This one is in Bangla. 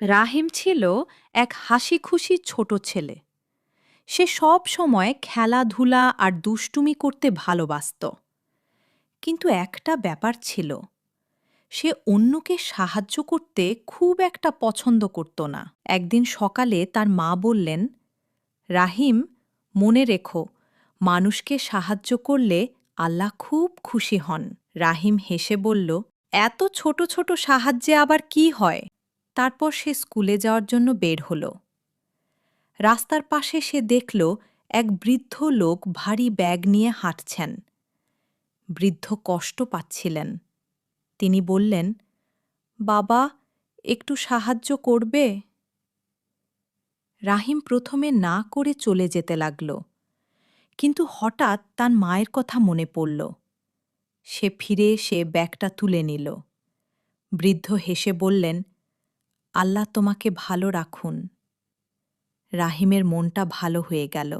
রাহিম ছিল এক হাসিখুশি ছোট ছেলে। সে সব সময় খেলাধুলা আর দুষ্টুমি করতে ভালোবাসত। কিন্তু একটা ব্যাপার ছিল, সে অন্যকে সাহায্য করতে খুব একটা পছন্দ করত না। একদিন সকালে তার মা বললেন, রাহিম, মনে রেখো, মানুষকে সাহায্য করলে আল্লাহ খুব খুশি হন। রাহিম হেসে বলল, এত ছোট ছোট সাহায্যে আবার কি হয়? তারপর সে স্কুলে যাওয়ার জন্য বের হল। রাস্তার পাশে সে দেখল এক বৃদ্ধ লোক ভারী ব্যাগ নিয়ে হাঁটছেন। বৃদ্ধ কষ্ট পাচ্ছিলেন। তিনি বললেন, বাবা, একটু সাহায্য করবে? রাহিম প্রথমে না করে চলে যেতে লাগল, কিন্তু হঠাৎ তার মায়ের কথা মনে পড়ল। সে ফিরে এসে ব্যাগটা তুলে নিল। বৃদ্ধ হেসে বললেন, আল্লাহ তোমাকে ভালো রাখুন। রাহিমের মনটা ভালো হয়ে গেল।